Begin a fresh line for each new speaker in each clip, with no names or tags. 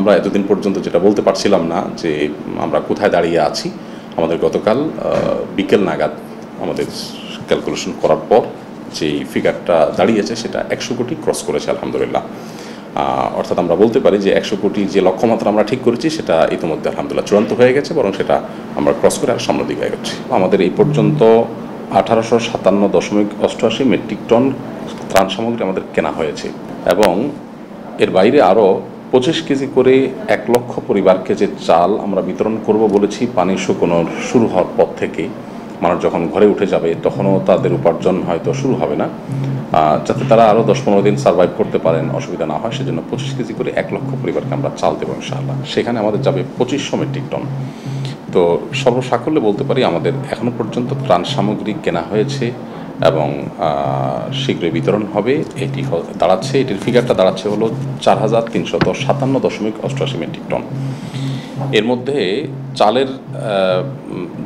আমরা এতদিন পর্যন্ত যেটা বলতে পারছিলাম না যে আমরা কোথায় দাঁড়িয়ে আছি, আমাদের গতকাল বিকেল নাগাদ আমাদের ক্যালকুলেশন করার পর যে ফিগারটা দাঁড়িয়েছে সেটা 100 কোটি ক্রস করেছে আলহামদুলিল্লাহ। অর্থাৎ আমরা বলতে পারি যে 100 কোটি যে লক্ষ্যমাত্রা আমরা ঠিক করেছি সেটা ইতিমধ্যে আলহামদুলিল্লাহ চূড়ান্ত হয়ে গেছে, বরং সেটা আমরা ক্রস করে আর সামনের দিকে এগোচ্ছি। আমাদের এই পর্যন্ত 1857.88 মেট্রিক টন ত্রাণ সামগ্রী আমাদের কেনা হয়েছে এবং এর বাইরে আরও 25 কেজি করে 1 লক্ষ পরিবারকে যে চাল আমরা বিতরণ করব বলেছি পানি শুকোনোর শুরু হওয়ার পর থেকে, মানুষ যখন ঘরে উঠে যাবে তখনও তাদের উপার্জন হয়তো শুরু হবে না, যাতে তারা আরও 10-15 দিন সার্ভাইভ করতে পারেন, অসুবিধা না হয়, সেজন্য 25 কেজি করে 1 লক্ষ পরিবারকে আমরা চাল দেবো ইনশাআল্লাহ। সেখানে আমাদের যাবে 2500 মেট্রিক টন। তো সর্বসাকল্যে বলতে পারি আমাদের এখনও পর্যন্ত ত্রাণ সামগ্রী কেনা হয়েছে এবং শীঘ্রই বিতরণ হবে। এটি দাঁড়াচ্ছে, এটির ফিগারটা দাঁড়াচ্ছে হলো 4357.88 মেট্রিক টন। এর মধ্যে চালের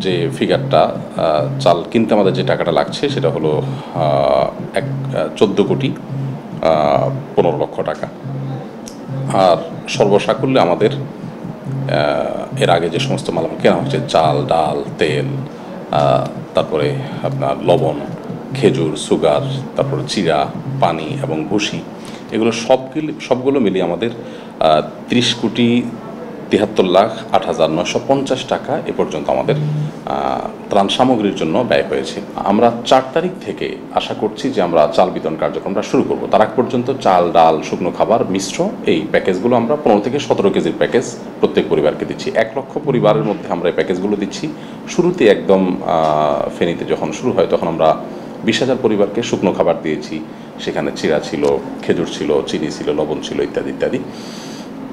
যে ফিগারটা, চাল কিনতে আমাদের যে টাকাটা লাগছে সেটা হলো 14 কোটি 15 লক্ষ টাকা। আর সর্বসাকল্যে আমাদের এর আগে যে সমস্ত মাল কেনা হচ্ছে, চাল, ডাল, তেল, তারপরে আপনার লবণ, খেজুর, সুগার, তারপরে চিরা, পানি এবং ভুসি, এগুলো সবগুলো মিলিয়ে আমাদের 30,73,08,950 টাকা এ পর্যন্ত আমাদের ত্রাণ সামগ্রীর জন্য ব্যয় হয়েছে। আমরা 4 তারিখ থেকে আশা করছি যে আমরা চাল বিতরণ কার্যক্রমটা শুরু করব। তার আগ পর্যন্ত চাল, ডাল, শুকনো খাবার, মিশ্র এই প্যাকেজগুলো আমরা 15 থেকে 17 কেজির প্যাকেজ প্রত্যেক পরিবারকে দিচ্ছি। 1 লক্ষ পরিবারের মধ্যে আমরা এই প্যাকেজগুলো দিচ্ছি। শুরুতে একদম ফেনীতে যখন শুরু হয় তখন আমরা 20,000 পরিবারকে শুকনো খাবার দিয়েছি, সেখানে চিরা ছিল, খেজুর ছিল, চিনি ছিল, লবণ ছিল, ইত্যাদি ইত্যাদি।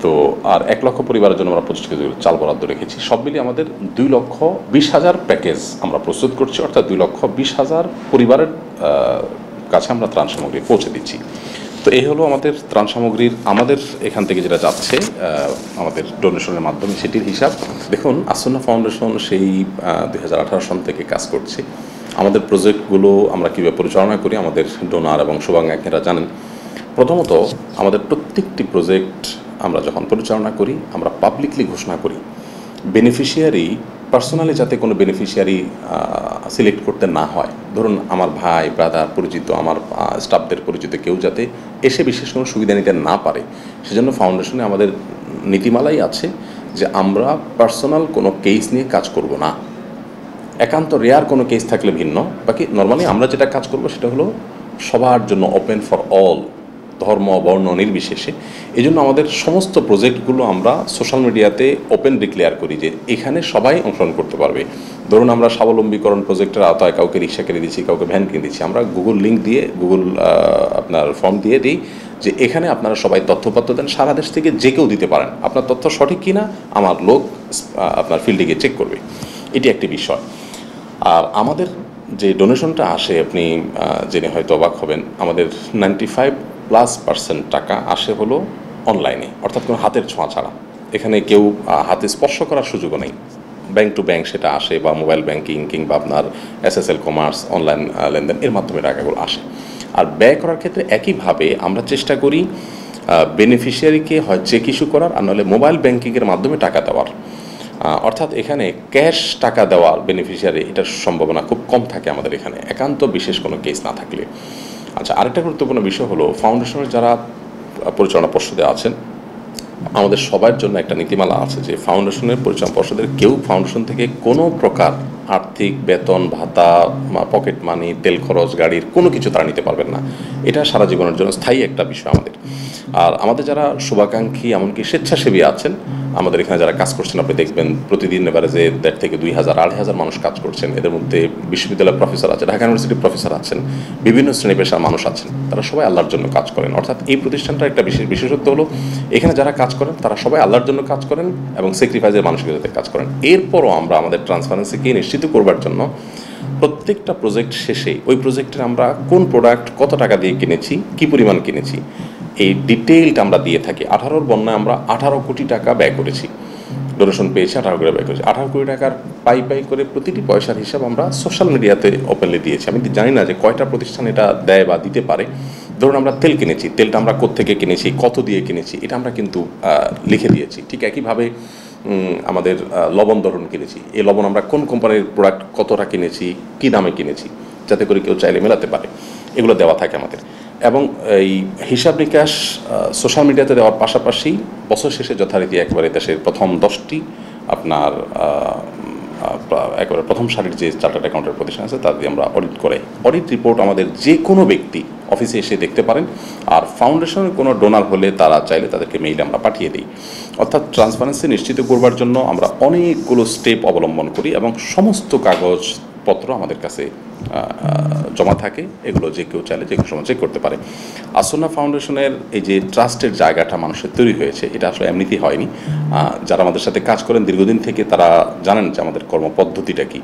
তো আর 1 লক্ষ পরিবারের জন্য আমরা 25 কেজি চাল বরাদ্দ রেখেছি। সব মিলিয়ে আমাদের 2,20,000 প্যাকেজ আমরা প্রস্তুত করছি, অর্থাৎ 2,20,000 পরিবারের কাছে আমরা ত্রাণ সামগ্রী পৌঁছে দিচ্ছি। তো এই হলো আমাদের ত্রাণ সামগ্রীর আমাদের এখান থেকে যেটা যাচ্ছে আমাদের ডোনেশনের মাধ্যমে সেটির হিসাব। দেখুন, আসন্না ফাউন্ডেশন সেই 2018 সাল থেকে কাজ করছে। আমাদের প্রজেক্টগুলো আমরা কীভাবে পরিচালনা করি আমাদের ডোনার এবং শুভাকাঙ্ক্ষীরা জানেন। প্রথমত আমাদের প্রত্যেকটি প্রজেক্ট আমরা যখন পরিচালনা করি আমরা পাবলিকলি ঘোষণা করি, বেনিফিশিয়ারি পার্সোনালি যাতে কোনো বেনিফিশিয়ারি সিলেক্ট করতে না হয়। ধরুন আমার ভাই, ব্রাদার, পরিচিত, আমার স্টাফদের পরিচিত কেউ যাতে এসে বিশেষ কোনো সুবিধা নিতে না পারে, সেজন্য ফাউন্ডেশনে আমাদের নীতিমালাই আছে যে আমরা পার্সোনাল কোনো কেস নিয়ে কাজ করব না। একান্ত রেয়ার কোনো কেস থাকলে ভিন্ন, বাকি নর্মালি আমরা যেটা কাজ করব সেটা হলো সবার জন্য ওপেন ফর অল, ধর্ম, বর্ণ নির্বিশেষে। এই জন্য আমাদের সমস্ত প্রজেক্টগুলো আমরা সোশ্যাল মিডিয়াতে ওপেন ডিক্লেয়ার করি যে এখানে সবাই অংশগ্রহণ করতে পারবে। ধরুন আমরা স্বাবলম্বীকরণ প্রজেক্টের আওতায় কাউকে রিক্সা কিনে দিচ্ছি, কাউকে ভ্যান কিনে দিচ্ছি, আমরা গুগল লিঙ্ক দিয়ে, গুগল আপনার ফর্ম দিয়ে দিই যে এখানে আপনারা সবাই তথ্যপত্র দেন, সারা দেশ থেকে যে কেউ দিতে পারেন, আপনার তথ্য সঠিক কিনা আমার লোক আপনার ফিল্ডে গিয়ে চেক করবে। এটি একটি বিষয়। আর আমাদের যে ডোনেশনটা আসে, আপনি জেনে হয়তো অবাক হবেন, আমাদের 95+% টাকা আসে হলো অনলাইনে, অর্থাৎ কোনো হাতের ছোঁয়া ছাড়া। এখানে কেউ হাতে স্পর্শ করার সুযোগও নেই। ব্যাংক টু ব্যাংক সেটা আসে, বা মোবাইল ব্যাংকিং কিংবা আপনার SSL কমার্স অনলাইন লেনদেন, এর মাধ্যমে টাকাগুলো আসে। আর ব্যয় করার ক্ষেত্রে একইভাবে আমরা চেষ্টা করি বেনিফিশিয়ারিকে হয় চেক ইস্যু করার, আর নাহলে মোবাইল ব্যাংকিংয়ের মাধ্যমে টাকা দেওয়ার। অর্থাৎ এখানে ক্যাশ টাকা দেওয়ার বেনিফিশিয়ারি এটার সম্ভাবনা খুব কম থাকে আমাদের এখানে, একান্ত বিশেষ কোনো কেস না থাকলে। আচ্ছা, আরেকটা গুরুত্বপূর্ণ বিষয় হলো ফাউন্ডেশনের যারা পরিচালনা পর্ষদে আছেন, আমাদের সবার জন্য একটা নীতিমালা আছে যে ফাউন্ডেশনের পরিচালনা পর্ষদের কেউ ফাউন্ডেশন থেকে কোনো প্রকার আর্থিক, বেতন, ভাতা, পকেট মানি, তেল খরচ, গাড়ির কোনো কিছু তারা নিতে পারবেন না। এটা সারা জীবনের জন্য স্থায়ী একটা বিষয় আমাদের। আর আমাদের যারা শুভাকাঙ্ক্ষী, এমনকি স্বেচ্ছাসেবী আছেন আমাদের এখানে যারা কাজ করছেন, আপনি দেখবেন প্রতিদিন এভারেজে 1.5 থেকে 2,000, 2,500 মানুষ কাজ করছেন। এদের মধ্যে বিশ্ববিদ্যালয়ের প্রফেসর আছে, ঢাকা ইউনিভার্সিটির প্রফেসর আছেন, বিভিন্ন শ্রেণী পেশার মানুষ আছেন, তারা সবাই আল্লাহর জন্য কাজ করেন। অর্থাৎ এই প্রতিষ্ঠানটার একটা বিশেষত্ব হলো এখানে যারা কাজ করেন তারা সবাই আল্লাহর জন্য কাজ করেন এবং স্যাক্রিফাইসের মানসিকতাতে কাজ করেন। এরপরও আমরা আমাদের ট্রান্সপারেন্সিকে নিশ্চিত করবার জন্য প্রত্যেকটা প্রজেক্ট শেষে ওই প্রজেক্টের আমরা কোন প্রোডাক্ট কত টাকা দিয়ে কিনেছি, কী পরিমাণ কিনেছি, এই ডিটেইলটা আমরা দিয়ে থাকি। 18-র বন্যায় আমরা 18 কোটি টাকা ব্যয় করেছি, ডোনেশন পেয়েছি 18 কোটি ব্যয় করেছি। 18 কোটি টাকার পাই করে প্রতিটি পয়সার হিসাব আমরা সোশ্যাল মিডিয়াতে ওপেনলি দিয়েছি। আমি জানি না যে কয়টা প্রতিষ্ঠান এটা দেয় বা দিতে পারে, ধরুন আমরা তেল কিনেছি, তেলটা আমরা কোত্থেকে কিনেছি, কত দিয়ে কিনেছি, এটা আমরা কিন্তু লিখে দিয়েছি। ঠিক একইভাবে আমাদের লবণ ধরুন কিনেছি, এই লবণ আমরা কোন কোম্পানির প্রোডাক্ট কতটা কিনেছি, কী দামে কিনেছি, যাতে করে কেউ চাইলে মেলাতে পারে, এগুলো দেওয়া থাকে আমাদের। এবং এই হিসাব নিকাশ সোশ্যাল মিডিয়াতে দেওয়ার পাশাপাশি বছর শেষে যথারীতি একবারে দেশের প্রথম 10টি আপনার একেবারে প্রথম সারির যে চার্টার্ড অ্যাকাউন্টের প্রতিষ্ঠান আছে তাদের আমরা অডিট করে, অডিট রিপোর্ট আমাদের যে কোনো ব্যক্তি অফিসে এসে দেখতে পারেন। আর ফাউন্ডেশনের কোনো ডোনার হলে তারা চাইলে তাদেরকে মেইলে আমরা পাঠিয়ে দিই। অর্থাৎ ট্রান্সপারেন্সি নিশ্চিত করবার জন্য আমরা অনেকগুলো স্টেপ অবলম্বন করি এবং সমস্ত কাগজপত্র আমাদের কাছে জমা থাকে, এগুলো যে কেউ চাইলে যে কোনো সময় চেক করতে পারে। আসন্না ফাউন্ডেশনের এই যে ট্রাস্টের জায়গাটা মানুষের তৈরি হয়েছে, এটা আসলে এমনিতেই হয়নি। যারা আমাদের সাথে কাজ করেন দীর্ঘদিন থেকে তারা জানেন যে আমাদের কর্মপদ্ধতিটা কি।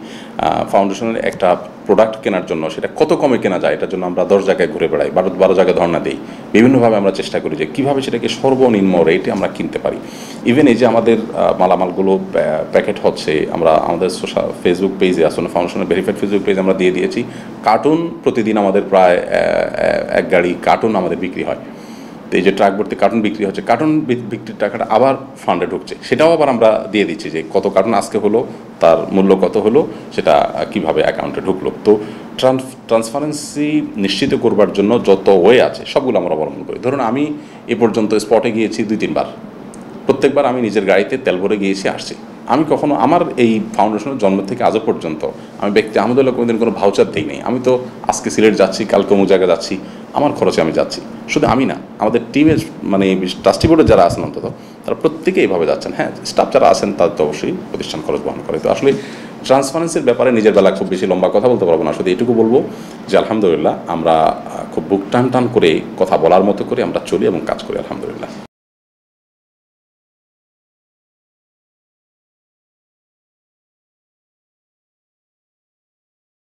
ফাউন্ডেশনের একটা প্রোডাক্ট কেনার জন্য সেটা কত কমে কেনা যায়, এটার জন্য আমরা 10 জায়গায় ঘুরে বেড়াই, 12 জায়গায় ধর্ণা দিই, বিভিন্নভাবে আমরা চেষ্টা করি যে কীভাবে সেটাকে সর্বনিম্ন রেটে আমরা কিনতে পারি। ইভেন এই যে আমাদের মালামালগুলো প্যাকেট হচ্ছে, আমরা আমাদের ফেসবুক পেজে আসন্না ফাউন্ডেশনের ভেরিফাইড ফেসবুক পেজ আমরা দিয়ে দিয়েছি। কার্টুন প্রতিদিন আমাদের প্রায় 1 গাড়ি কার্টুন আমাদের বিক্রি হয়। তো এই যে ট্রাক ভর্তি কার্টুন বিক্রি হচ্ছে, কার্টুন বিক্রির টাকাটা আবার ফান্ডে ঢুকছে, সেটাও আবার আমরা দিয়ে দিচ্ছি যে কত কার্টুন আজকে হলো, তার মূল্য কত হলো, সেটা কিভাবে অ্যাকাউন্টে ঢুকলো। তো ট্রান্সপারেন্সি নিশ্চিত করবার জন্য যত ওয়ে আছে সবগুলো আমরা অবলম্বন করি। ধরুন আমি এ পর্যন্ত স্পটে গিয়েছি 2-3 বার, প্রত্যেকবার আমি নিজের গাড়িতে তেল ভরে গিয়েছি আসছি। আমি কখনো আমার এই ফাউন্ডেশনের জন্ম থেকে আজও পর্যন্ত আমি ব্যক্তি আহমদুল্লাহ কোনোদিন কোনো ভাউচার দিই নেই। আমি তো আজকে সিলেট যাচ্ছি, কালকে অমুক জায়গায় যাচ্ছি, আমার খরচে আমি যাচ্ছি। শুধু আমি না, আমাদের টিমের মানে ট্রাস্টি বোর্ডের যারা আছেন অন্তত তারা প্রত্যেকেই এইভাবে যাচ্ছেন। হ্যাঁ, স্টাফ যারা আছেন তাদের তো অবশ্যই প্রতিষ্ঠান খরচ বহন করে। তো আসলে ট্রান্সপারেন্সির ব্যাপারে নিজের বেলা খুব বেশি লম্বা কথা বলতে পারবো না, শুধু এটুকু বলবো যে আলহামদুলিল্লাহ আমরা খুব বুক টান টান করে কথা বলার মতো করে আমরা চলি এবং কাজ করি আলহামদুলিল্লাহ।